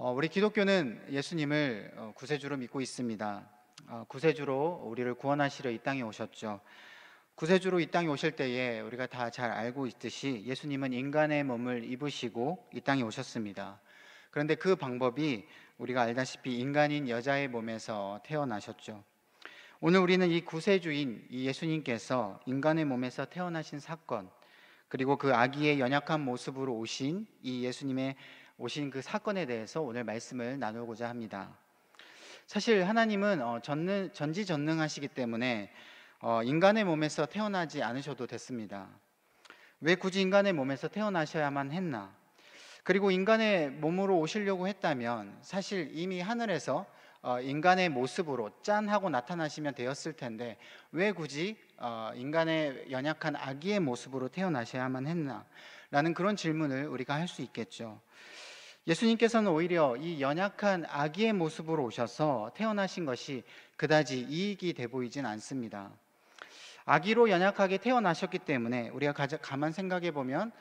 우리 기독교는 예수님을 구세주로 믿고 있습니다. 구세주로 우리를 구원하시려 이 땅에 오셨죠. 구세주로 이 땅에 오실 때에 우리가 다 잘 알고 있듯이 예수님은 인간의 몸을 입으시고 이 땅에 오셨습니다. 그런데 그 방법이 우리가 알다시피 인간인 여자의 몸에서 태어나셨죠. 오늘 우리는 이 구세주인 이 예수님께서 인간의 몸에서 태어나신 사건, 그리고 그 아기의 연약한 모습으로 오신 이 예수님의 오신 그 사건에 대해서 오늘 말씀을 나누고자 합니다. 사실 하나님은 전지전능하시기 때문에 인간의 몸에서 태어나지 않으셔도 됐습니다. 왜 굳이 인간의 몸에서 태어나셔야만 했나? 그리고 인간의 몸으로 오시려고 했다면 사실 이미 하늘에서 인간의 모습으로 짠 하고 나타나시면 되었을 텐데 왜 굳이 인간의 연약한 아기의 모습으로 태어나셔야만 했나? 라는 그런 질문을 우리가 할 수 있겠죠. 예수님께서는 오히려 이 연약한 아기의 모습으로 오셔서 태어나신 것이 그다지 이익이 돼 보이진 않습니다. 아기로 연약하게 태어나셨기 때문에 우리가 가만 생각해 보면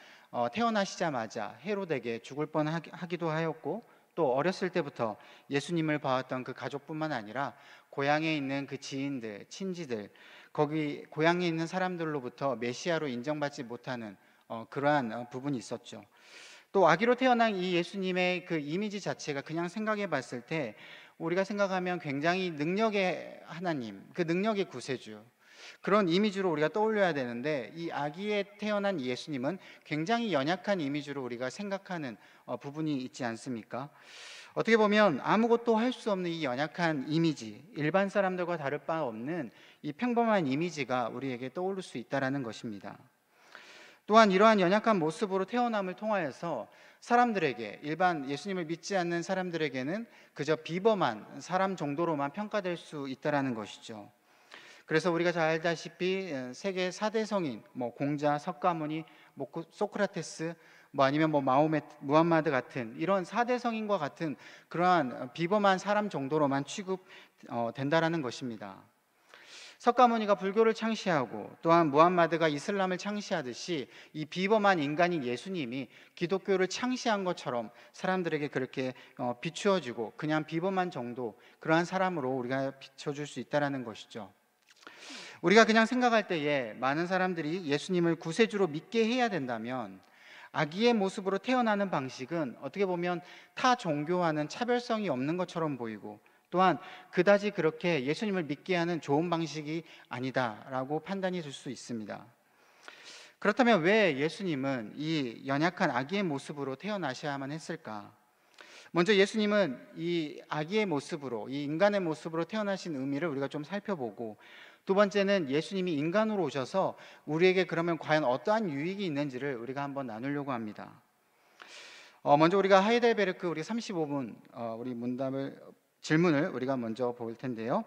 태어나시자마자 헤로데게 죽을 뻔하기도 하였고, 또 어렸을 때부터 예수님을 봐왔던 그 가족뿐만 아니라 고향에 있는 그 지인들, 친지들, 거기 고향에 있는 사람들로부터 메시아로 인정받지 못하는 그러한 부분이 있었죠. 또 아기로 태어난 이 예수님의 그 이미지 자체가 그냥 생각해 봤을 때 우리가 생각하면 굉장히 능력의 하나님, 그 능력의 구세주, 그런 이미지로 우리가 떠올려야 되는데, 이 아기에 태어난 예수님은 굉장히 연약한 이미지로 우리가 생각하는 부분이 있지 않습니까? 어떻게 보면 아무것도 할 수 없는 이 연약한 이미지, 일반 사람들과 다를 바 없는 이 평범한 이미지가 우리에게 떠오를 수 있다는 것입니다. 또한 이러한 연약한 모습으로 태어남을 통하여서 사람들에게, 일반 예수님을 믿지 않는 사람들에게는 그저 비범한 사람 정도로만 평가될 수 있다는 것이죠. 그래서 우리가 잘 알다시피 세계 4대 성인, 공자, 석가모니, 소크라테스, 아니면 마호메트, 무함마드 같은 이런 4대 성인과 같은 그러한 비범한 사람 정도로만 취급된다라는 것입니다. 석가모니가 불교를 창시하고 또한 무함마드가 이슬람을 창시하듯이 이 비범한 인간인 예수님이 기독교를 창시한 것처럼 사람들에게 그렇게 비추어지고 그냥 비범한 정도, 그러한 사람으로 우리가 비춰줄 수 있다는 것이죠. 우리가 그냥 생각할 때에 많은 사람들이 예수님을 구세주로 믿게 해야 된다면 아기의 모습으로 태어나는 방식은 어떻게 보면 타 종교와는 차별성이 없는 것처럼 보이고, 또한 그다지 그렇게 예수님을 믿게 하는 좋은 방식이 아니다라고 판단이 될 수 있습니다. 그렇다면 왜 예수님은 이 연약한 아기의 모습으로 태어나셔야만 했을까? 먼저 예수님은 이 아기의 모습으로, 이 인간의 모습으로 태어나신 의미를 우리가 좀 살펴보고, 두 번째는 예수님이 인간으로 오셔서 우리에게 그러면 과연 어떠한 유익이 있는지를 우리가 한번 나누려고 합니다. 먼저 우리가 하이델베르크 우리 35분 우리 질문을 우리가 먼저 볼 텐데요.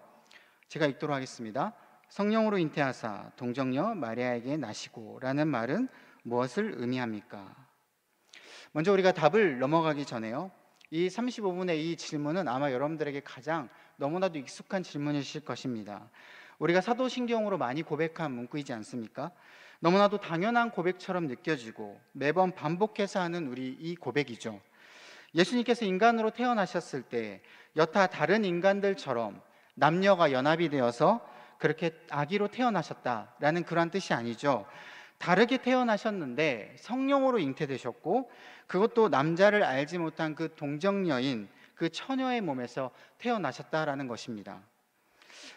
제가 읽도록 하겠습니다. 성령으로 잉태하사 동정녀 마리아에게 나시고 라는 말은 무엇을 의미합니까? 먼저 우리가 답을 넘어가기 전에요, 이 35분의 이 질문은 아마 여러분들에게 가장 너무나도 익숙한 질문이실 것입니다. 우리가 사도신경으로 많이 고백한 문구이지 않습니까? 너무나도 당연한 고백처럼 느껴지고 매번 반복해서 하는 우리 이 고백이죠. 예수님께서 인간으로 태어나셨을 때 여타 다른 인간들처럼 남녀가 연합이 되어서 그렇게 아기로 태어나셨다라는 그런 뜻이 아니죠. 다르게 태어나셨는데 성령으로 잉태되셨고, 그것도 남자를 알지 못한 그 동정녀인 그 처녀의 몸에서 태어나셨다라는 것입니다.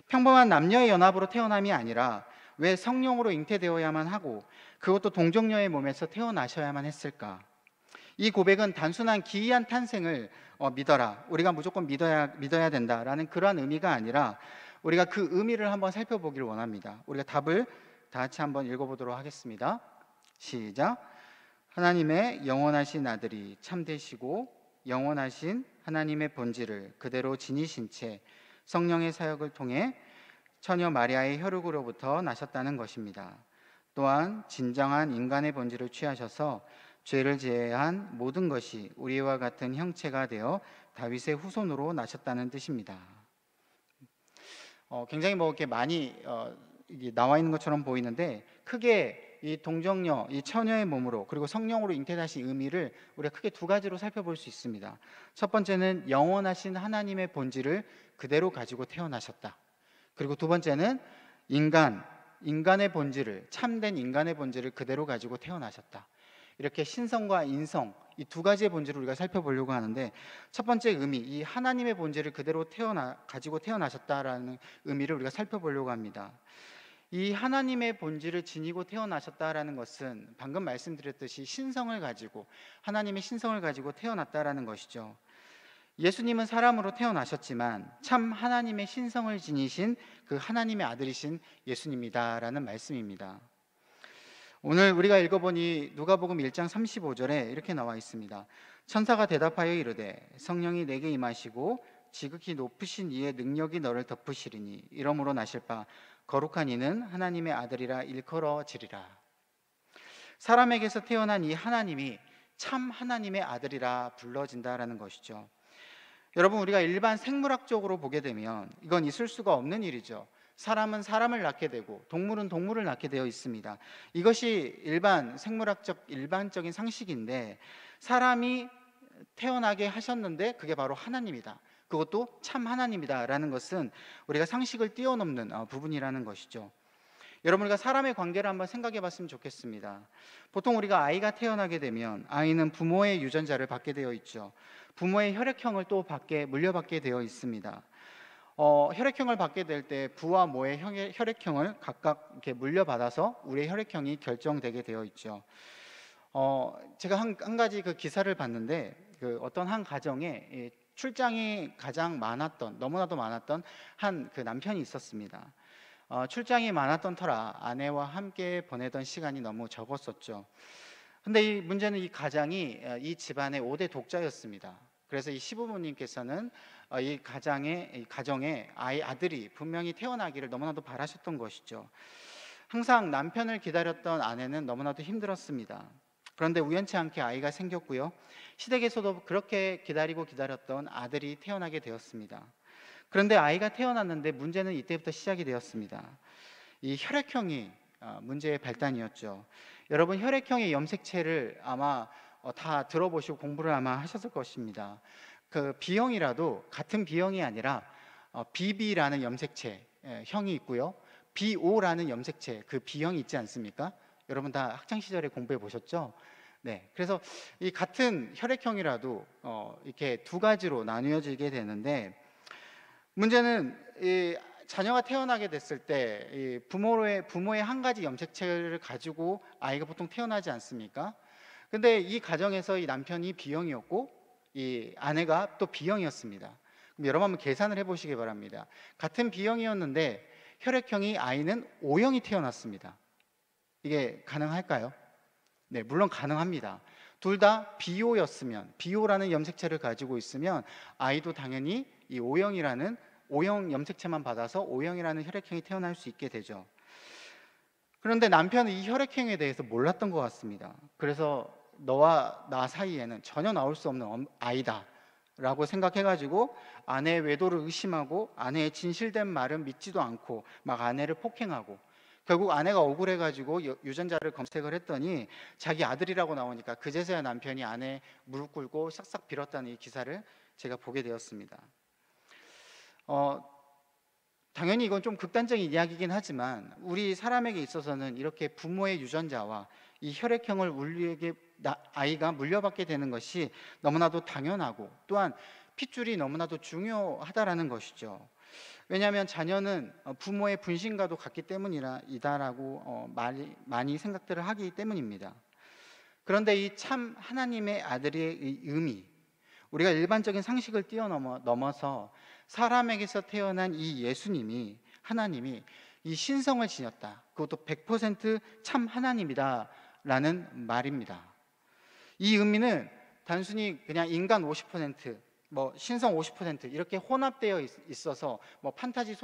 평범한 남녀의 연합으로 태어남이 아니라 왜 성령으로 잉태되어야만 하고 그것도 동정녀의 몸에서 태어나셔야만 했을까? 이 고백은 단순한 기이한 탄생을 믿어라, 우리가 무조건 믿어야 된다라는 그러한 의미가 아니라 우리가 그 의미를 한번 살펴보기를 원합니다. 우리가 답을 다 같이 한번 읽어보도록 하겠습니다. 시작. 하나님의 영원하신 아들이 참되시고 영원하신 하나님의 본질을 그대로 지니신 채 성령의 사역을 통해 처녀 마리아의 혈육으로부터 나셨다는 것입니다. 또한 진정한 인간의 본질을 취하셔서 죄를 제외한 모든 것이 우리와 같은 형체가 되어 다윗의 후손으로 나셨다는 뜻입니다. 굉장히 이렇게 많이 이게 나와 있는 것처럼 보이는데 크게 이 동정녀, 이 처녀의 몸으로 그리고 성령으로 잉태하신 의미를 우리가 크게 두 가지로 살펴볼 수 있습니다. 첫 번째는 영원하신 하나님의 본질을 그대로 가지고 태어나셨다. 그리고 두 번째는 인간의 본질을, 참된 인간의 본질을 그대로 가지고 태어나셨다. 이렇게 신성과 인성, 이 두 가지의 본질을 우리가 살펴보려고 하는데, 첫 번째 의미, 이 하나님의 본질을 그대로 가지고 태어나셨다라는 의미를 우리가 살펴보려고 합니다. 이 하나님의 본질을 지니고 태어나셨다라는 것은 방금 말씀드렸듯이 하나님의 신성을 가지고 태어났다라는 것이죠. 예수님은 사람으로 태어나셨지만 참 하나님의 신성을 지니신 그 하나님의 아들이신 예수님이다라는 말씀입니다. 오늘 우리가 읽어보니 누가복음 1장 35절에 이렇게 나와 있습니다. 천사가 대답하여 이르되 성령이 내게 임하시고 지극히 높으신 이의 능력이 너를 덮으시리니 이러므로 나실 바 거룩한 이는 하나님의 아들이라 일컬어지리라. 사람에게서 태어난 이 하나님이 참 하나님의 아들이라 불러진다라는 것이죠. 여러분, 우리가 일반 생물학적으로 보게 되면 이건 있을 수가 없는 일이죠. 사람은 사람을 낳게 되고 동물은 동물을 낳게 되어 있습니다. 이것이 일반적인 상식인데, 사람이 태어나게 하셨는데 그게 바로 하나님이다, 그것도 참 하나님이다라는 것은 우리가 상식을 뛰어넘는 부분이라는 것이죠. 여러분, 우리가 사람의 관계를 한번 생각해 봤으면 좋겠습니다. 보통 우리가 아이가 태어나게 되면 아이는 부모의 유전자를 받게 되어 있죠. 부모의 혈액형을 또 물려받게 되어 있습니다. 혈액형을 받게 될 때 부와 모의 혈액형을 각각 이렇게 물려받아서 우리의 혈액형이 결정되게 되어 있죠. 제가 한 가지 그 기사를 봤는데, 그 어떤 한 가정에 출장이 너무나도 많았던 한 그 남편이 있었습니다. 출장이 많았던 터라 아내와 함께 보내던 시간이 너무 적었었죠. 근데 문제는 이 가장이 이 집안의 5대 독자였습니다. 그래서 이 시부모님께서는 이 가정에 아들이 분명히 태어나기를 너무나도 바라셨던 것이죠. 항상 남편을 기다렸던 아내는 너무나도 힘들었습니다. 그런데 우연치 않게 아이가 생겼고요. 시댁에서도 그렇게 기다렸던 아들이 태어나게 되었습니다. 그런데 아이가 태어났는데 문제는 이때부터 시작이 되었습니다. 이 혈액형이 문제의 발단이었죠. 여러분, 혈액형의 염색체를 아마 다 들어보시고 공부를 아마 하셨을 것입니다. 그 B형이라도 같은 B형이 아니라 BB라는 염색체 형이 있고요, BO라는 염색체 그 B형이 있지 않습니까? 여러분 다 학창 시절에 공부해 보셨죠? 네, 그래서 이 같은 혈액형이라도 이렇게 두 가지로 나뉘어지게 되는데, 문제는 이 자녀가 태어나게 됐을 때 이 부모의 한 가지 염색체를 가지고 아이가 보통 태어나지 않습니까? 근데 이 가정에서 이 남편이 B형이었고 이 아내가 또 B형이었습니다. 그럼 여러분 한번 계산을 해보시기 바랍니다. 같은 B형이었는데 혈액형이 아이는 O형이 태어났습니다. 이게 가능할까요? 네, 물론 가능합니다. 둘 다 BO라는 염색체를 가지고 있으면 아이도 당연히 이 O형 염색체만 받아서 O형이라는 혈액형이 태어날 수 있게 되죠. 그런데 남편은 이 혈액형에 대해서 몰랐던 것 같습니다. 그래서 너와 나 사이에는 전혀 나올 수 없는 아이다 라고 생각해가지고 아내의 외도를 의심하고 아내의 진실된 말은 믿지도 않고 막 아내를 폭행하고, 결국 아내가 억울해가지고 유전자를 검색을 했더니 자기 아들이라고 나오니까 그제서야 남편이 아내 무릎 꿇고 싹싹 빌었다는 이 기사를 제가 보게 되었습니다. 당연히 이건 좀 극단적인 이야기이긴 하지만 우리 사람에게 있어서는 이렇게 부모의 유전자와 이 혈액형을 아이가 물려받게 되는 것이 너무나도 당연하고, 또한 핏줄이 너무나도 중요하다라는 것이죠. 왜냐하면 자녀는 부모의 분신과도 같기 때문이다라고 많이 생각들을 하기 때문입니다. 그런데 이 참 하나님의 아들의 의미, 우리가 일반적인 상식을 뛰어넘어서 사람에게서 태어난 이 예수님이, 하나님이 이 신성을 지녔다, 그것도 100% 하나님이다 라는 말입니다. 이 의미는 단순히 그냥 인간 50%, 신성 50% 이렇게 혼합되어 있어서 판타지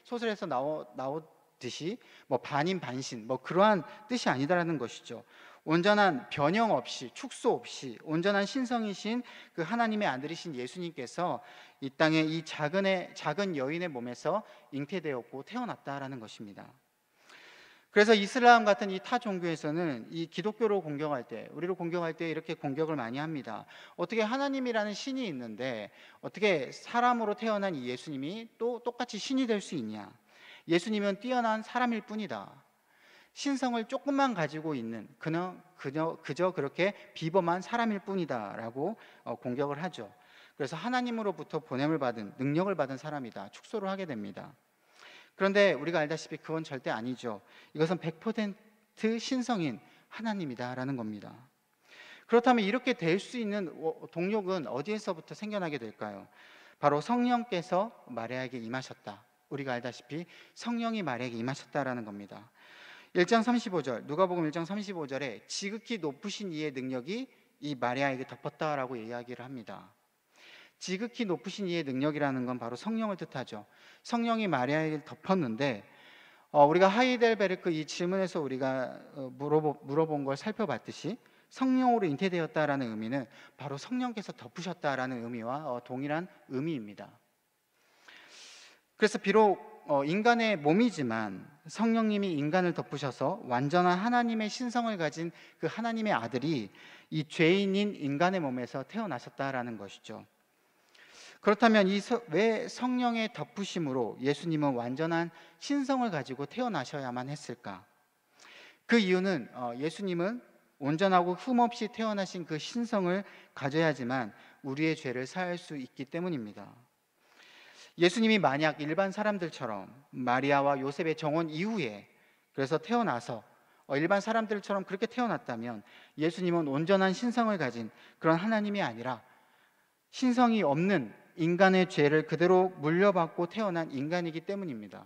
소설에서 나오듯이 반인 반신 그러한 뜻이 아니다라는 것이죠. 온전한 변형 없이, 축소 없이 온전한 신성이신 그 하나님의 아들이신 예수님께서 이 땅에 이 작은 여인의 몸에서 잉태되었고 태어났다라는 것입니다. 그래서 이슬람 같은 이 타 종교에서는 이 기독교로 공격할 때, 우리를 공격할 때 이렇게 공격을 많이 합니다. 어떻게 하나님이라는 신이 있는데 어떻게 사람으로 태어난 이 예수님이 또 똑같이 신이 될 수 있냐? 예수님은 뛰어난 사람일 뿐이다. 신성을 조금만 가지고 있는 그저 그렇게 비범한 사람일 뿐이다라고 공격을 하죠. 그래서 하나님으로부터 보냄을 받은, 능력을 받은 사람이다, 축소를 하게 됩니다. 그런데 우리가 알다시피 그건 절대 아니죠. 이것은 100% 신성인 하나님이다라는 겁니다. 그렇다면 이렇게 될 수 있는 동력은 어디에서부터 생겨나게 될까요? 바로 성령께서 마리아에게 임하셨다. 우리가 알다시피 성령이 마리아에게 임하셨다라는 겁니다. 1장 35절, 누가복음 1장 35절에 지극히 높으신 이의 능력이 이 마리아에게 덮었다라고 이야기를 합니다. 지극히 높으신 이의 능력이라는 건 바로 성령을 뜻하죠. 성령이 마리아에게 덮었는데 우리가 하이델베르크 이 질문에서 우리가 물어본 걸 살펴봤듯이 성령으로 잉태되었다라는 의미는 바로 성령께서 덮으셨다라는 의미와 동일한 의미입니다. 그래서 비록 인간의 몸이지만 성령님이 인간을 덮으셔서 완전한 하나님의 신성을 가진 그 하나님의 아들이 이 죄인인 인간의 몸에서 태어나셨다라는 것이죠. 그렇다면 왜 성령의 덮으심으로 예수님은 완전한 신성을 가지고 태어나셔야만 했을까? 그 이유는 예수님은 온전하고 흠없이 태어나신 그 신성을 가져야지만 우리의 죄를 사할 수 있기 때문입니다. 예수님이 만약 일반 사람들처럼 마리아와 요셉의 정혼 이후에 그래서 태어나서 일반 사람들처럼 그렇게 태어났다면 예수님은 온전한 신성을 가진 그런 하나님이 아니라 신성이 없는 인간의 죄를 그대로 물려받고 태어난 인간이기 때문입니다.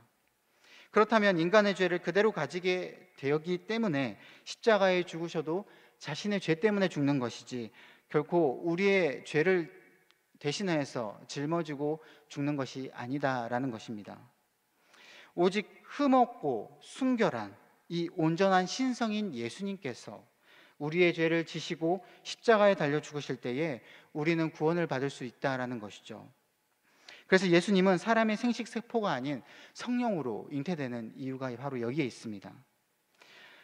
그렇다면 인간의 죄를 그대로 가지게 되었기 때문에 십자가에 죽으셔도 자신의 죄 때문에 죽는 것이지 결코 우리의 죄를 대신해서 짊어지고 죽는 것이 아니다라는 것입니다. 오직 흠없고 순결한 이 온전한 신성인 예수님께서 우리의 죄를 지시고 십자가에 달려 죽으실 때에 우리는 구원을 받을 수 있다라는 것이죠. 그래서 예수님은 사람의 생식세포가 아닌 성령으로 잉태되는 이유가 바로 여기에 있습니다.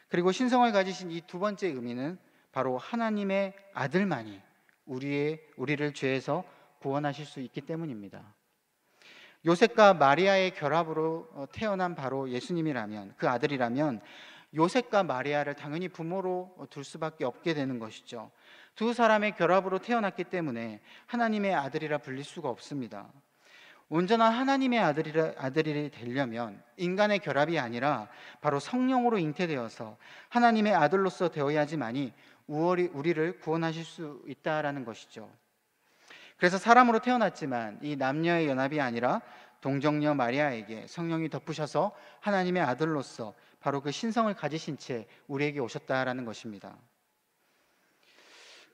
그리고 신성을 가지신 이 두 번째 의미는 바로 하나님의 아들만이 우리를 죄에서 구원하실 수 있기 때문입니다. 요셉과 마리아의 결합으로 태어난 바로 예수님이라면, 그 아들이라면 요셉과 마리아를 당연히 부모로 둘 수밖에 없게 되는 것이죠. 두 사람의 결합으로 태어났기 때문에 하나님의 아들이라 불릴 수가 없습니다. 온전한 하나님의 아들이 되려면 인간의 결합이 아니라 바로 성령으로 잉태되어서 하나님의 아들로서 되어야지만이 우리를 구원하실 수 있다라는 것이죠. 그래서 사람으로 태어났지만 이 남녀의 연합이 아니라 동정녀 마리아에게 성령이 덮으셔서 하나님의 아들로서 바로 그 신성을 가지신 채 우리에게 오셨다라는 것입니다.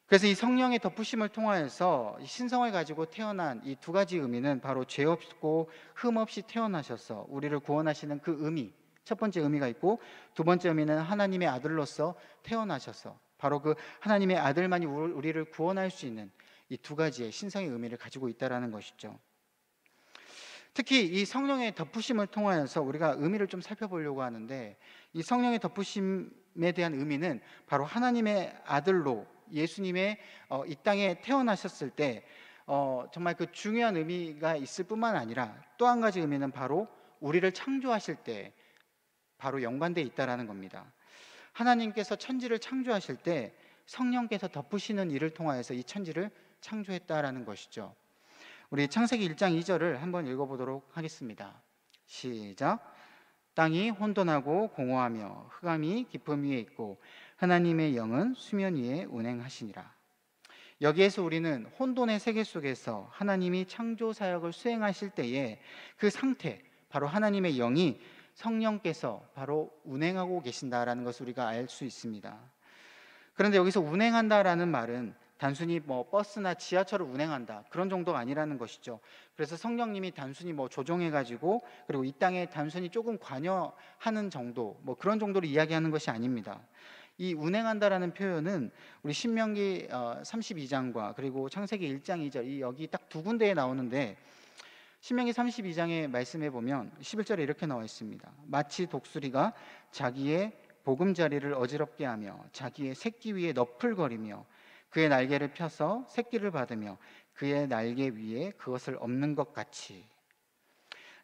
그래서 이 성령의 덮으심을 통하여서 신성을 가지고 태어난 이 두 가지 의미는 바로 죄 없고 흠 없이 태어나셔서 우리를 구원하시는 그 의미, 첫 번째 의미가 있고, 두 번째 의미는 하나님의 아들로서 태어나셔서 바로 그 하나님의 아들만이 우리를 구원할 수 있는 이 두 가지의 신성의 의미를 가지고 있다라는 것이죠. 특히 이 성령의 덮으심을 통하여서 우리가 의미를 좀 살펴보려고 하는데, 이 성령의 덮으심에 대한 의미는 바로 하나님의 아들로 예수님의 이 땅에 태어나셨을 때 정말 그 중요한 의미가 있을 뿐만 아니라 또 한 가지 의미는 바로 우리를 창조하실 때 바로 연관되어 있다라는 겁니다. 하나님께서 천지를 창조하실 때 성령께서 덮으시는 일을 통하여서 이 천지를 창조했다라는 것이죠. 우리 창세기 1장 2절을 한번 읽어보도록 하겠습니다. 시작. 땅이 혼돈하고 공허하며 흑암이 깊음 위에 있고 하나님의 영은 수면 위에 운행하시니라. 여기에서 우리는 혼돈의 세계 속에서 하나님이 창조 사역을 수행하실 때에 그 상태, 바로 하나님의 영이 성령께서 바로 운행하고 계신다라는 것을 우리가 알 수 있습니다. 그런데 여기서 운행한다라는 말은 단순히 버스나 지하철을 운행한다 그런 정도가 아니라는 것이죠. 그래서 성령님이 단순히 조종해가지고 그리고 이 땅에 단순히 조금 관여하는 정도 그런 정도로 이야기하는 것이 아닙니다. 이 운행한다라는 표현은 우리 신명기 32장과 그리고 창세기 1장 2절 여기 딱 두 군데에 나오는데, 신명기 32장의 말씀에 보면 11절에 이렇게 나와 있습니다. 마치 독수리가 자기의 보금자리를 어지럽게 하며 자기의 새끼 위에 너풀거리며 그의 날개를 펴서 새끼를 받으며 그의 날개 위에 그것을 엎는 것 같이.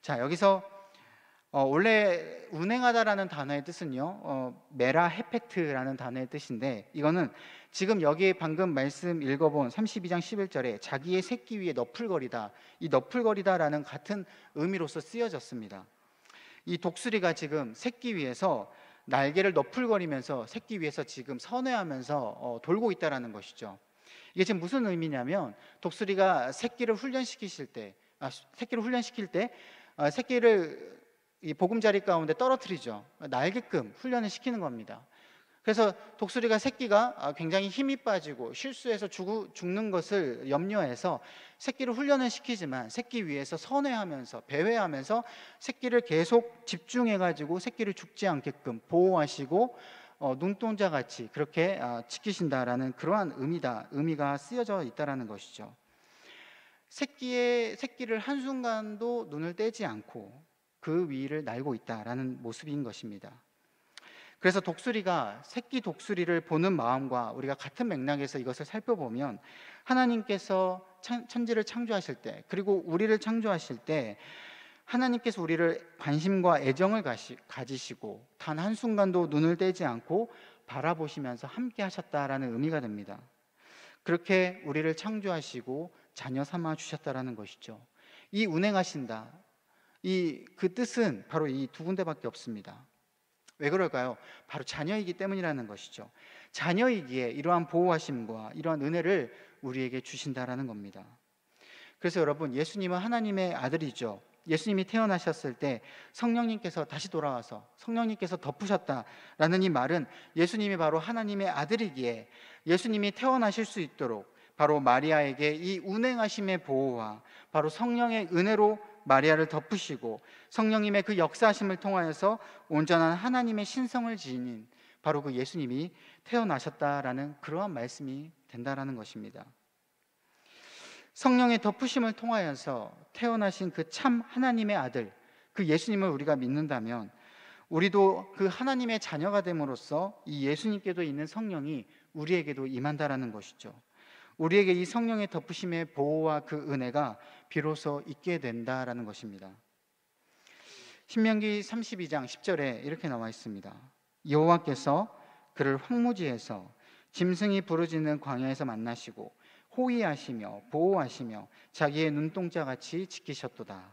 자, 여기서 원래 운행하다라는 단어의 뜻은요, 메라 헤페트라는 단어의 뜻인데, 이거는 지금 여기에 방금 말씀 읽어본 32장 11절에 자기의 새끼 위에 너풀거리다, 이 너풀거리다라는 같은 의미로서 쓰여졌습니다. 이 독수리가 지금 새끼 위에서 날개를 너풀거리면서 새끼 위에서 지금 선회하면서 돌고 있다라는 것이죠. 이게 지금 무슨 의미냐면, 독수리가 새끼를 훈련시킬 때 새끼를 이 보금자리 가운데 떨어뜨리죠. 날게끔 훈련을 시키는 겁니다. 그래서 독수리가 새끼가 굉장히 힘이 빠지고 실수해서 죽는 것을 염려해서 새끼를 훈련을 시키지만 새끼 위에서 선회하면서 배회하면서 새끼를 계속 집중해가지고 새끼를 죽지 않게끔 보호하시고 눈동자 같이 그렇게 지키신다라는 그러한 의미가 쓰여져 있다라는 것이죠. 새끼를 한순간도 눈을 떼지 않고 그 위를 날고 있다라는 모습인 것입니다. 그래서 독수리가 새끼 독수리를 보는 마음과 우리가 같은 맥락에서 이것을 살펴보면, 하나님께서 천지를 창조하실 때, 그리고 우리를 창조하실 때 하나님께서 우리를 관심과 애정을 가지시고 단 한순간도 눈을 떼지 않고 바라보시면서 함께 하셨다라는 의미가 됩니다. 그렇게 우리를 창조하시고 자녀 삼아 주셨다라는 것이죠. 이 운행하신다, 그 뜻은 바로 이 두 군데밖에 없습니다. 왜 그럴까요? 바로 자녀이기 때문이라는 것이죠. 자녀이기에 이러한 보호하심과 이러한 은혜를 우리에게 주신다라는 겁니다. 그래서 여러분, 예수님은 하나님의 아들이죠. 예수님이 태어나셨을 때 성령님께서 다시 돌아와서 성령님께서 덮으셨다라는 이 말은 예수님이 바로 하나님의 아들이기에 예수님이 태어나실 수 있도록 바로 마리아에게 이 운행하심의 보호와 바로 성령의 은혜로 마리아를 덮으시고 성령님의 그 역사하심을 통하여서 온전한 하나님의 신성을 지닌 바로 그 예수님이 태어나셨다라는 그러한 말씀이 된다라는 것입니다. 성령의 덮으심을 통하여서 태어나신 그 참 하나님의 아들, 그 예수님을 우리가 믿는다면 우리도 그 하나님의 자녀가 됨으로써 이 예수님께도 있는 성령이 우리에게도 임한다라는 것이죠. 우리에게 이 성령의 덮으심의 보호와 그 은혜가 비로소 있게 된다라는 것입니다. 신명기 32장 10절에 이렇게 나와 있습니다. 여호와께서 그를 황무지에서 짐승이 부르짖는 광야에서 만나시고 호위하시며 보호하시며 자기의 눈동자같이 지키셨도다.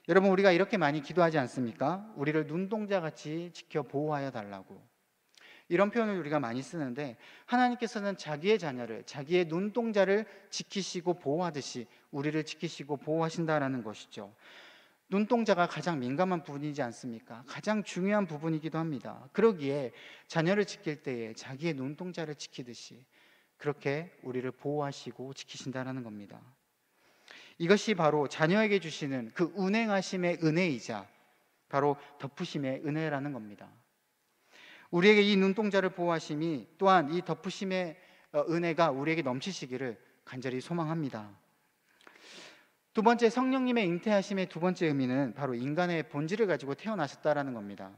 여러분, 우리가 이렇게 많이 기도하지 않습니까? 우리를 눈동자같이 지켜 보호하여 달라고. 이런 표현을 우리가 많이 쓰는데, 하나님께서는 자기의 자녀를, 자기의 눈동자를 지키시고 보호하듯이 우리를 지키시고 보호하신다라는 것이죠. 눈동자가 가장 민감한 부분이지 않습니까? 가장 중요한 부분이기도 합니다. 그러기에 자녀를 지킬 때에 자기의 눈동자를 지키듯이 그렇게 우리를 보호하시고 지키신다라는 겁니다. 이것이 바로 자녀에게 주시는 그 운행하심의 은혜이자 바로 덮으심의 은혜라는 겁니다. 우리에게 이 눈동자를 보호하심이 또한 이 덮으심의 은혜가 우리에게 넘치시기를 간절히 소망합니다. 두 번째, 성령님의 잉태하심의 두 번째 의미는 바로 인간의 본질을 가지고 태어나셨다라는 겁니다.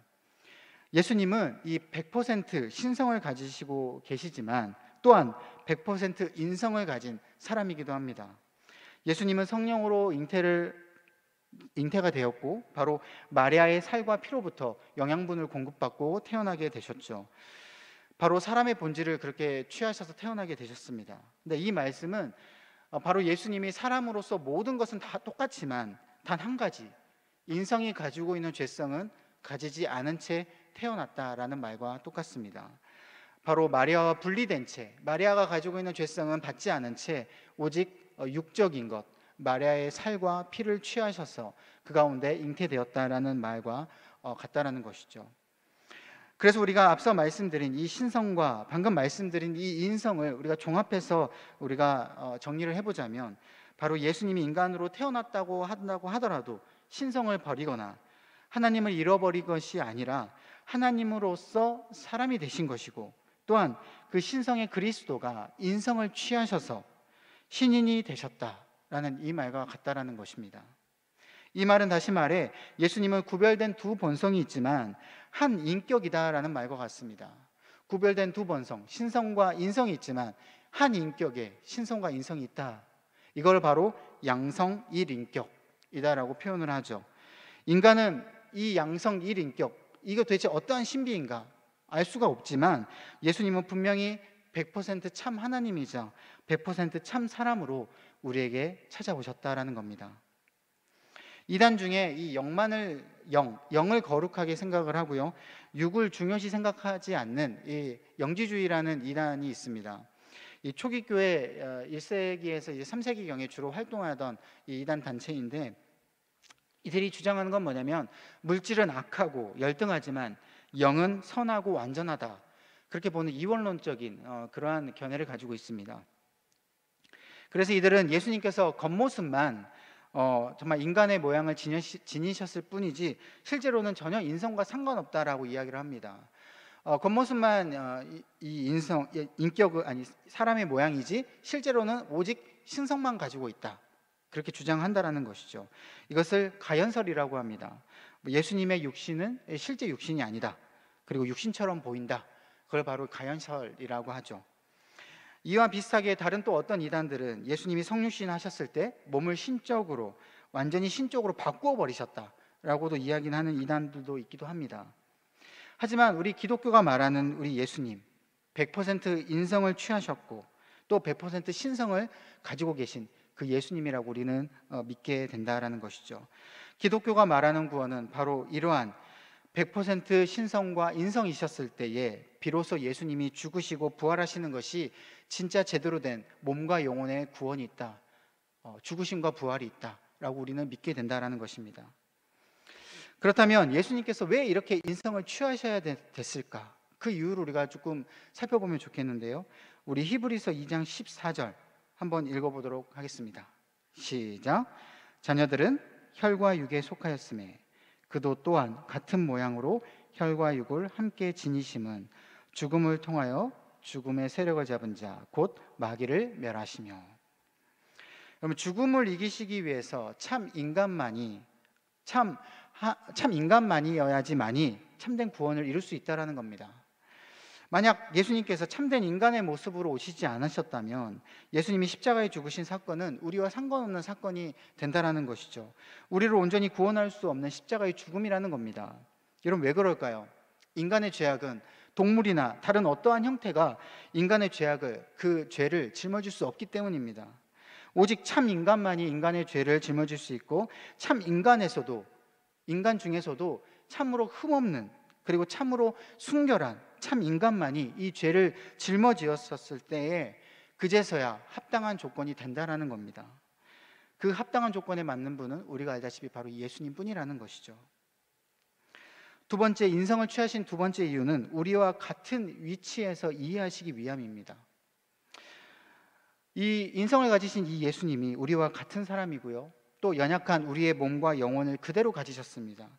예수님은 이 100% 신성을 가지시고 계시지만 또한 100% 인성을 가진 사람이기도 합니다. 예수님은 성령으로 잉태가 되었고 바로 마리아의 살과 피로부터 영양분을 공급받고 태어나게 되셨죠. 바로 사람의 본질을 그렇게 취하셔서 태어나게 되셨습니다. 근데 이 말씀은 바로 예수님이 사람으로서 모든 것은 다 똑같지만 단 한 가지, 인성이 가지고 있는 죄성은 가지지 않은 채 태어났다라는 말과 똑같습니다. 바로 마리아와 분리된 채, 마리아가 가지고 있는 죄성은 받지 않은 채 오직 육적인 것, 마리아의 살과 피를 취하셔서 그 가운데 잉태되었다라는 말과 같다라는 것이죠. 그래서 우리가 앞서 말씀드린 이 신성과 방금 말씀드린 이 인성을 우리가 종합해서 우리가 정리를 해보자면, 바로 예수님이 인간으로 태어났다고 한다고 하더라도 신성을 버리거나 하나님을 잃어버린 것이 아니라 하나님으로서 사람이 되신 것이고, 또한 그 신성의 그리스도가 인성을 취하셔서 신인이 되셨다, 라는 이 말과 같다라는 것입니다. 이 말은 다시 말해 예수님은 구별된 두 본성이 있지만 한 인격이다라는 말과 같습니다. 구별된 두 본성, 신성과 인성이 있지만 한 인격에 신성과 인성이 있다. 이걸 바로 양성 일인격이다라고 표현을 하죠. 인간은 이 양성 일인격, 이거 도대체 어떠한 신비인가 알 수가 없지만 예수님은 분명히 100% 하나님이자 100% 사람으로 우리에게 찾아오셨다라는 겁니다. 이단 중에 이 영을 거룩하게 생각을 하고요, 육을 중요시 생각하지 않는 이 영지주의라는 이단이 있습니다. 이 초기 교회 1세기에서 이제 3세기경에 주로 활동하던 이 이단 단체인데, 이들이 주장하는 건 뭐냐면 물질은 악하고 열등하지만 영은 선하고 완전하다, 그렇게 보는 이원론적인 그러한 견해를 가지고 있습니다. 그래서 이들은 예수님께서 겉모습만 정말 인간의 모양을 지니셨을 뿐이지 실제로는 전혀 인성과 상관없다라고 이야기를 합니다. 겉모습만 인격은 아니 사람의 모양이지 실제로는 오직 신성만 가지고 있다, 그렇게 주장한다라는 것이죠. 이것을 가연설이라고 합니다. 예수님의 육신은 실제 육신이 아니다, 그리고 육신처럼 보인다, 그걸 바로 가연설이라고 하죠. 이와 비슷하게 다른 또 어떤 이단들은 예수님이 성육신 하셨을 때 몸을 완전히 신적으로 바꾸어 버리셨다라고도 이야기하는 이단들도 있기도 합니다. 하지만 우리 기독교가 말하는 우리 예수님, 100% 인성을 취하셨고 또 100% 신성을 가지고 계신 그 예수님이라고 우리는 믿게 된다라는 것이죠. 기독교가 말하는 구원은 바로 이러한 100% 신성과 인성이셨을 때에 비로소 예수님이 죽으시고 부활하시는 것이 진짜 제대로 된 몸과 영혼의 구원이 있다, 죽으심과 부활이 있다라고 우리는 믿게 된다라는 것입니다. 그렇다면 예수님께서 왜 이렇게 인성을 취하셔야 됐을까? 그 이유를 우리가 조금 살펴보면 좋겠는데요, 우리 히브리서 2장 14절 한번 읽어보도록 하겠습니다. 시작. 자녀들은 혈과 육에 속하였음에 그도 또한 같은 모양으로 혈과 육을 함께 지니심은 죽음을 통하여 죽음의 세력을 잡은 자 곧 마귀를 멸하시며. 그러면 죽음을 이기시기 위해서 참 인간만이어야지만이 참된 구원을 이룰 수 있다라는 겁니다. 만약 예수님께서 참된 인간의 모습으로 오시지 않으셨다면 예수님이 십자가에 죽으신 사건은 우리와 상관없는 사건이 된다라는 것이죠. 우리를 온전히 구원할 수 없는 십자가의 죽음이라는 겁니다. 여러분, 왜 그럴까요? 인간의 죄악은 동물이나 다른 어떠한 형태가 인간의 그 죄를 짊어질 수 없기 때문입니다. 오직 참 인간만이 인간의 죄를 짊어질 수 있고 참 인간 중에서도 참으로 흠없는, 그리고 참으로 순결한 참 인간만이 이 죄를 짊어지었을 때에 그제서야 합당한 조건이 된다라는 겁니다. 그 합당한 조건에 맞는 분은 우리가 알다시피 바로 예수님 뿐이라는 것이죠. 두 번째, 인성을 취하신 두 번째 이유는 우리와 같은 위치에서 이해하시기 위함입니다. 이 인성을 가지신 이 예수님이 우리와 같은 사람이고요, 또 연약한 우리의 몸과 영혼을 그대로 가지셨습니다.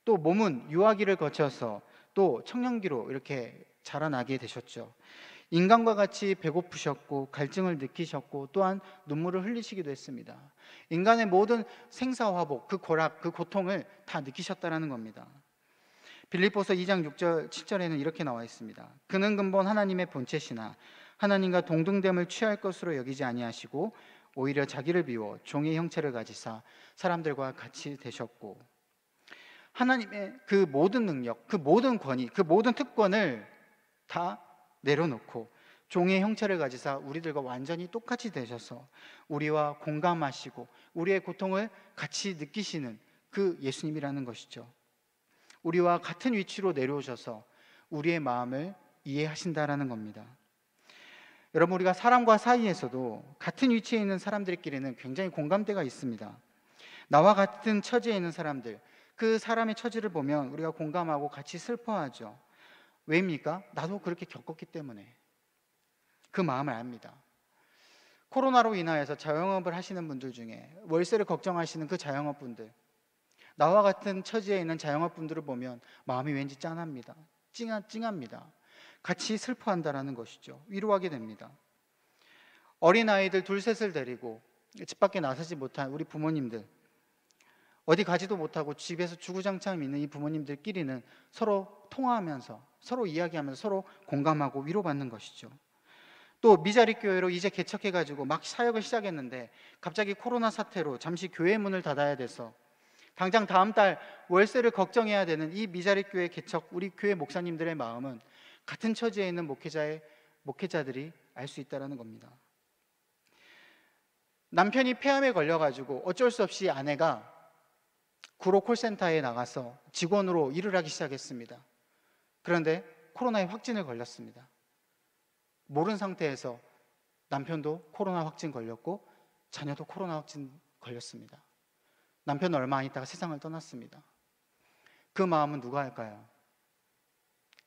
또 몸은 유아기를 거쳐서 또 청년기로 이렇게 자라나게 되셨죠. 인간과 같이 배고프셨고 갈증을 느끼셨고 또한 눈물을 흘리시기도 했습니다. 인간의 모든 생사화복, 그 고락, 그 고통을 다 느끼셨다라는 겁니다. 빌립보서 2장 6절 7절에는 이렇게 나와 있습니다. 그는 근본 하나님의 본체시나 하나님과 동등됨을 취할 것으로 여기지 아니하시고 오히려 자기를 비워 종의 형체를 가지사 사람들과 같이 되셨고. 하나님의 그 모든 능력, 그 모든 권위, 그 모든 특권을 다 내려놓고 종의 형체를 가지사 우리들과 완전히 똑같이 되셔서 우리와 공감하시고 우리의 고통을 같이 느끼시는 그 예수님이라는 것이죠. 우리와 같은 위치로 내려오셔서 우리의 마음을 이해하신다라는 겁니다. 여러분, 우리가 사람과 사이에서도 같은 위치에 있는 사람들끼리는 굉장히 공감대가 있습니다. 나와 같은 처지에 있는 사람들, 그 사람의 처지를 보면 우리가 공감하고 같이 슬퍼하죠. 왜입니까? 나도 그렇게 겪었기 때문에 그 마음을 압니다. 코로나로 인하여서 자영업을 하시는 분들 중에 월세를 걱정하시는 그 자영업분들, 나와 같은 처지에 있는 자영업분들을 보면 마음이 왠지 짠합니다. 찡합니다. 같이 슬퍼한다라는 것이죠. 위로하게 됩니다. 어린아이들 둘 셋을 데리고 집 밖에 나서지 못한 우리 부모님들, 어디 가지도 못하고 집에서 주구장창 있는 이 부모님들끼리는 서로 통화하면서, 서로 이야기하면서 서로 공감하고 위로받는 것이죠. 또 미자립 교회로 이제 개척해가지고 막 사역을 시작했는데 갑자기 코로나 사태로 잠시 교회 문을 닫아야 돼서 당장 다음 달 월세를 걱정해야 되는 이 미자립 교회 개척, 우리 교회 목사님들의 마음은 같은 처지에 있는 목회자들이 알 수 있다는 겁니다. 남편이 폐암에 걸려가지고 어쩔 수 없이 아내가 구로 콜센터에 나가서 직원으로 일을 하기 시작했습니다. 그런데 코로나에 확진을 걸렸습니다. 모른 상태에서 남편도 코로나 확진 걸렸고 자녀도 코로나 확진 걸렸습니다. 남편은 얼마 안 있다가 세상을 떠났습니다. 그 마음은 누가 할까요?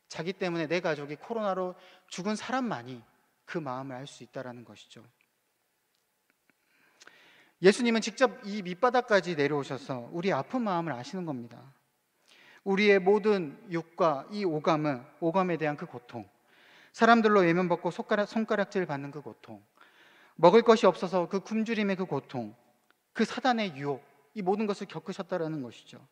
자기 때문에 내 가족이 코로나로 죽은 사람만이 그 마음을 알 수 있다는 것이죠. 예수님은 직접 이 밑바닥까지 내려오셔서 우리 아픈 마음을 아시는 겁니다. 우리의 모든 육과 이 오감에 대한 그 고통, 사람들로 외면받고 손가락질 받는 그 고통, 먹을 것이 없어서 그 굶주림의 그 고통, 그 사단의 유혹, 이 모든 것을 겪으셨다는 것이죠.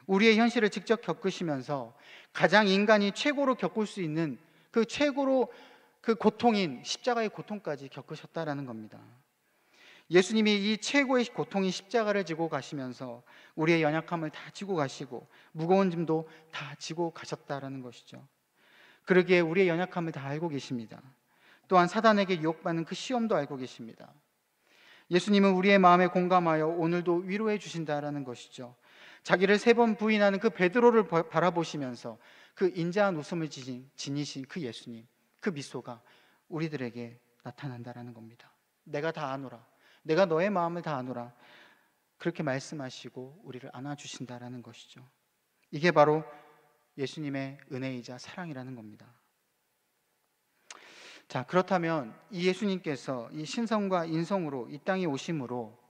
우리의 현실을 직접 겪으시면서 가장 인간이 최고로 겪을 수 있는 그 최고로 그 고통인 십자가의 고통까지 겪으셨다는 겁니다. 예수님이 이 최고의 고통인 십자가를 지고 가시면서 우리의 연약함을 다 지고 가시고 무거운 짐도 다 지고 가셨다는 것이죠. 그러기에 우리의 연약함을 다 알고 계십니다. 또한 사단에게 유혹받는 그 시험도 알고 계십니다. 예수님은 우리의 마음에 공감하여 오늘도 위로해 주신다는 것이죠. 자기를 3번 부인하는 그 베드로를 바라보시면서 그 인자한 웃음을 지니신 그 예수님, 그 미소가 우리들에게 나타난다는 겁니다. 내가 다 아노라, 내가 너의 마음을 다 아노라, 그렇게 말씀하시고 우리를 안아주신다는 것이죠. 이게 바로 예수님의 은혜이자 사랑이라는 겁니다. 자, 그렇다면 이 예수님께서 이 신성과 인성으로 이 땅에 오심으로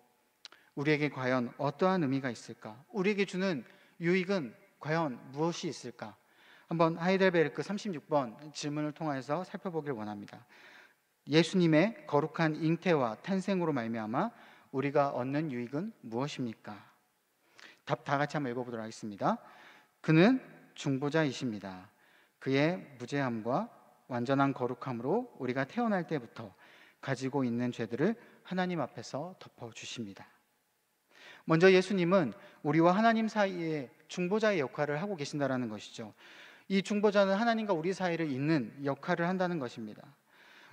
우리에게 과연 어떠한 의미가 있을까? 우리에게 주는 유익은 과연 무엇이 있을까? 한번 하이델베르크 36번 질문을 통해서 살펴보길 원합니다. 예수님의 거룩한 잉태와 탄생으로 말미암아 우리가 얻는 유익은 무엇입니까? 답 다 같이 한번 읽어보도록 하겠습니다. 그는 중보자이십니다. 그의 무죄함과 완전한 거룩함으로 우리가 태어날 때부터 가지고 있는 죄들을 하나님 앞에서 덮어주십니다. 먼저 예수님은 우리와 하나님 사이에 중보자의 역할을 하고 계신다는 것이죠. 이 중보자는 하나님과 우리 사이를 잇는 역할을 한다는 것입니다.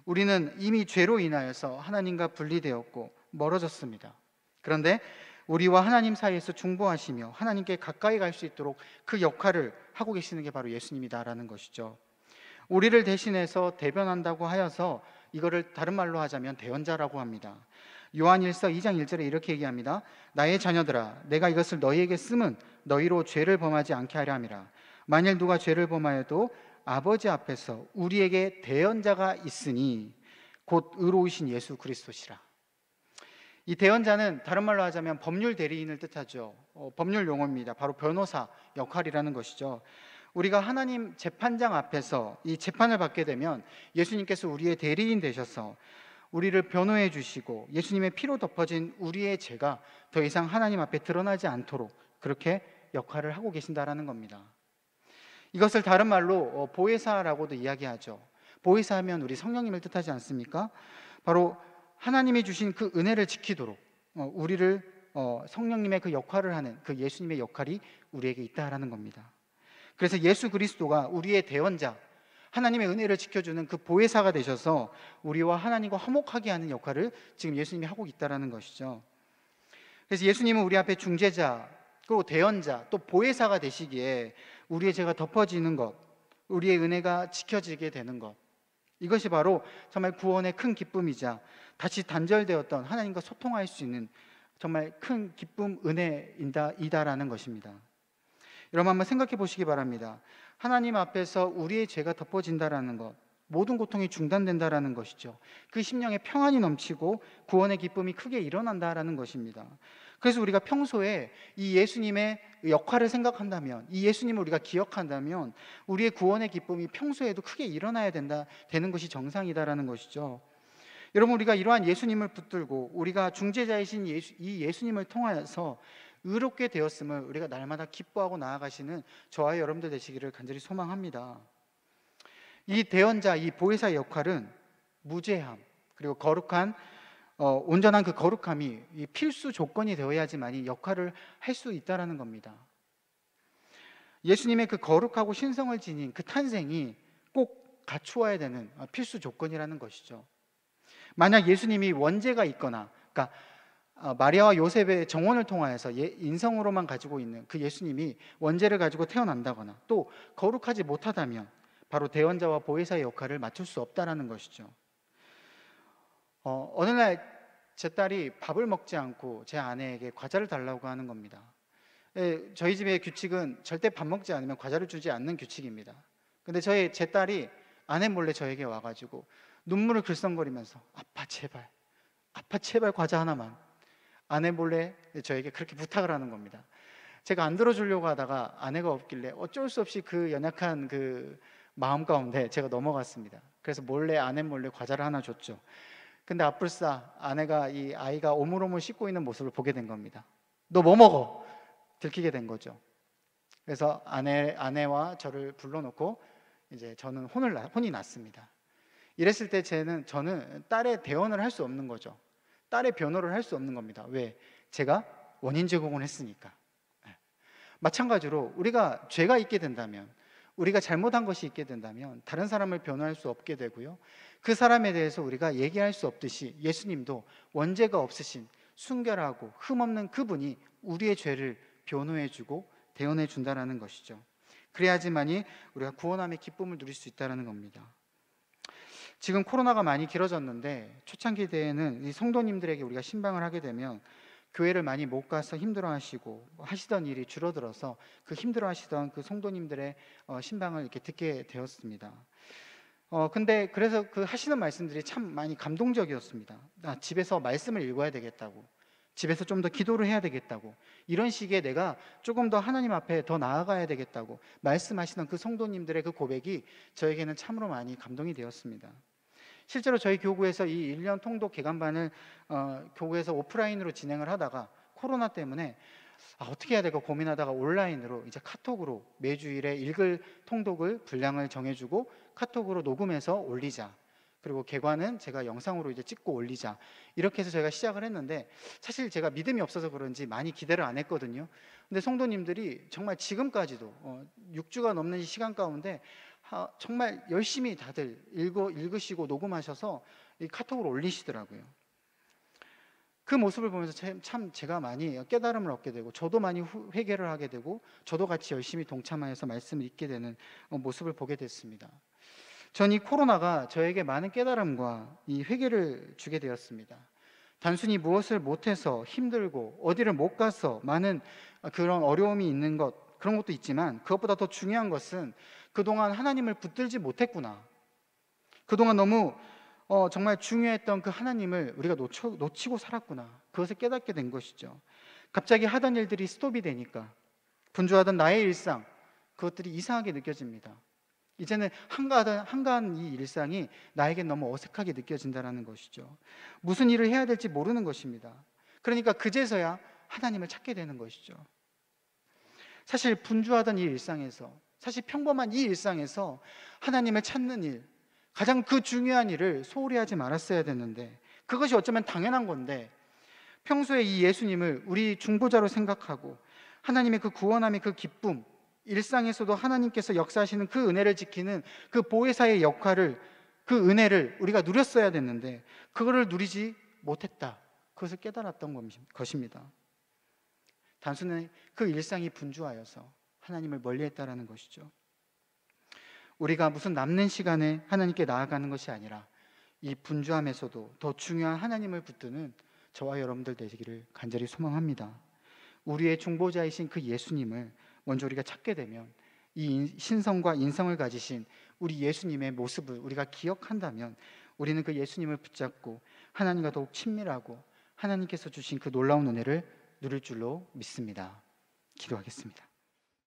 우리는 이미 죄로 인하여서 하나님과 분리되었고 멀어졌습니다. 그런데 우리와 하나님 사이에서 중보하시며 하나님께 가까이 갈 수 있도록 그 역할을 하고 계시는 게 바로 예수님이다라는 것이죠. 우리를 대신해서 대변한다고 하여서 이거를 다른 말로 하자면 대언자라고 합니다. 요한일서 2장 1절에 이렇게 얘기합니다. 나의 자녀들아, 내가 이것을 너희에게 쓰면 너희로 죄를 범하지 않게 하려 함이라. 만일 누가 죄를 범하여도 아버지 앞에서 우리에게 대언자가 있으니 곧 의로우신 예수 그리스도시라. 이 대언자는 다른 말로 하자면 법률 대리인을 뜻하죠. 법률 용어입니다. 바로 변호사 역할이라는 것이죠. 우리가 하나님 재판장 앞에서 이 재판을 받게 되면 예수님께서 우리의 대리인 되셔서 우리를 변호해 주시고 예수님의 피로 덮어진 우리의 죄가 더 이상 하나님 앞에 드러나지 않도록 그렇게 역할을 하고 계신다라는 겁니다. 이것을 다른 말로 보혜사라고도 이야기하죠. 보혜사하면 우리 성령님을 뜻하지 않습니까? 바로 하나님이 주신 그 은혜를 지키도록 우리를 성령님의 그 역할을 하는 그 예수님의 역할이 우리에게 있다라는 겁니다. 그래서 예수 그리스도가 우리의 대언자, 하나님의 은혜를 지켜주는 그 보혜사가 되셔서 우리와 하나님과 화목하게 하는 역할을 지금 예수님이 하고 있다라는 것이죠. 그래서 예수님은 우리 앞에 중재자, 그리고 대언자, 또 보혜사가 되시기에 우리의 죄가 덮어지는 것, 우리의 은혜가 지켜지게 되는 것, 이것이 바로 정말 구원의 큰 기쁨이자 다시 단절되었던 하나님과 소통할 수 있는 정말 큰 기쁨, 은혜이다라는 것입니다. 여러분 한번 생각해 보시기 바랍니다. 하나님 앞에서 우리의 죄가 덮어진다라는 것, 모든 고통이 중단된다라는 것이죠. 그 심령에 평안이 넘치고 구원의 기쁨이 크게 일어난다라는 것입니다. 그래서 우리가 평소에 이 예수님의 역할을 생각한다면, 이 예수님을 우리가 기억한다면 우리의 구원의 기쁨이 평소에도 크게 일어나야 되는 것이 정상이다라는 것이죠. 여러분, 우리가 이러한 예수님을 붙들고 우리가 중재자이신 이 예수님을 통하여서 의롭게 되었음을 우리가 날마다 기뻐하고 나아가시는 저와 여러분들 되시기를 간절히 소망합니다. 이 대언자, 이 보혜사의 역할은 무죄함 그리고 거룩한 온전한 그 거룩함이 이 필수 조건이 되어야지만 이 역할을 할 수 있다라는 겁니다. 예수님의 그 거룩하고 신성을 지닌 그 탄생이 꼭 갖추어야 되는 필수 조건이라는 것이죠. 만약 예수님이 원죄가 있거나, 그러니까 마리아와 요셉의 정원을 통하여서 인성으로만 가지고 있는 그 예수님이 원죄를 가지고 태어난다거나 또 거룩하지 못하다면 바로 대언자와 보혜사의 역할을 맡을 수 없다라는 것이죠. 어느 날 제 딸이 밥을 먹지 않고 제 아내에게 과자를 달라고 하는 겁니다. 저희 집의 규칙은 절대 밥 먹지 않으면 과자를 주지 않는 규칙입니다. 근데 제 딸이 아내 몰래 저에게 와가지고 눈물을 글썽거리면서 아빠 제발 과자 하나만, 아내 몰래 저에게 그렇게 부탁을 하는 겁니다. 제가 안 들어주려고 하다가 아내가 없길래 어쩔 수 없이 그 연약한 그 마음 가운데 제가 넘어갔습니다. 그래서 아내 몰래 과자를 하나 줬죠. 근데 앞불싸 아내가 이 아이가 오물오물 씹고 있는 모습을 보게 된 겁니다. 너 뭐 먹어? 들키게 된 거죠. 그래서 아내와 저를 불러놓고 이제 저는 혼이 났습니다. 이랬을 때 저는 딸의 대언을 할 수 없는 거죠. 딸의 변호를 할 수 없는 겁니다. 왜? 제가 원인 제공을 했으니까. 마찬가지로 우리가 죄가 있게 된다면, 우리가 잘못한 것이 있게 된다면 다른 사람을 변호할 수 없게 되고요, 그 사람에 대해서 우리가 얘기할 수 없듯이 예수님도 원죄가 없으신 순결하고 흠없는 그분이 우리의 죄를 변호해주고 대언해준다라는 것이죠. 그래야지만이 우리가 구원함의 기쁨을 누릴 수 있다는 겁니다. 지금 코로나가 많이 길어졌는데 초창기 때에는 이 성도님들에게 우리가 신방을 하게 되면 교회를 많이 못 가서 힘들어하시고 하시던 일이 줄어들어서 그 힘들어하시던 그 성도님들의 신방을 이렇게 듣게 되었습니다. 근데 그래서 그 하시는 말씀들이 참 많이 감동적이었습니다. 집에서 말씀을 읽어야 되겠다고, 집에서 좀 더 기도를 해야 되겠다고, 이런 식의 내가 조금 더 하나님 앞에 더 나아가야 되겠다고 말씀하시는 그 성도님들의 그 고백이 저에게는 참으로 많이 감동이 되었습니다. 실제로 저희 교구에서 이 1년 통독 개관반을 교구에서 오프라인으로 진행을 하다가 코로나 때문에 어떻게 해야 될까 고민하다가 온라인으로 이제 카톡으로 매주일에 읽을 통독을 분량을 정해주고 카톡으로 녹음해서 올리자, 그리고 개관은 제가 영상으로 이제 찍고 올리자, 이렇게 해서 저희가 시작을 했는데 사실 제가 믿음이 없어서 그런지 많이 기대를 안 했거든요. 근데 성도님들이 정말 지금까지도 6주가 넘는 이 시간 가운데 정말 열심히 다들 읽으시고 녹음하셔서 이 카톡으로 올리시더라고요. 그 모습을 보면서 참 제가 많이 깨달음을 얻게 되고 저도 많이 회개를 하게 되고 저도 같이 열심히 동참하여서 말씀을 읽게 되는 모습을 보게 됐습니다. 전 이 코로나가 저에게 많은 깨달음과 이 회개를 주게 되었습니다. 단순히 무엇을 못해서 힘들고 어디를 못 가서 많은 그런 어려움이 있는 것, 그런 것도 있지만 그것보다 더 중요한 것은 그동안 하나님을 붙들지 못했구나, 그동안 너무 정말 중요했던 그 하나님을 우리가 놓치고 살았구나, 그것을 깨닫게 된 것이죠. 갑자기 하던 일들이 스톱이 되니까 분주하던 나의 일상, 그것들이 이상하게 느껴집니다. 이제는 한가한 이 일상이 나에겐 너무 어색하게 느껴진다는 것이죠. 무슨 일을 해야 될지 모르는 것입니다. 그러니까 그제서야 하나님을 찾게 되는 것이죠. 사실 분주하던 이 일상에서, 사실 평범한 이 일상에서 하나님을 찾는 일, 가장 그 중요한 일을 소홀히 하지 말았어야 됐는데, 그것이 어쩌면 당연한 건데 평소에 이 예수님을 우리 중보자로 생각하고 하나님의 그 구원함의 그 기쁨, 일상에서도 하나님께서 역사하시는 그 은혜를 지키는 그 보혜사의 역할을, 그 은혜를 우리가 누렸어야 됐는데 그거를 누리지 못했다, 그것을 깨달았던 것입니다. 단순히 그 일상이 분주하여서 하나님을 멀리했다라는 것이죠. 우리가 무슨 남는 시간에 하나님께 나아가는 것이 아니라 이 분주함에서도 더 중요한 하나님을 붙드는 저와 여러분들 되시기를 간절히 소망합니다. 우리의 중보자이신 그 예수님을 먼저 우리가 찾게 되면 이 신성과 인성을 가지신 우리 예수님의 모습을 우리가 기억한다면 우리는 그 예수님을 붙잡고 하나님과 더욱 친밀하고 하나님께서 주신 그 놀라운 은혜를 누릴 줄로 믿습니다. 기도하겠습니다.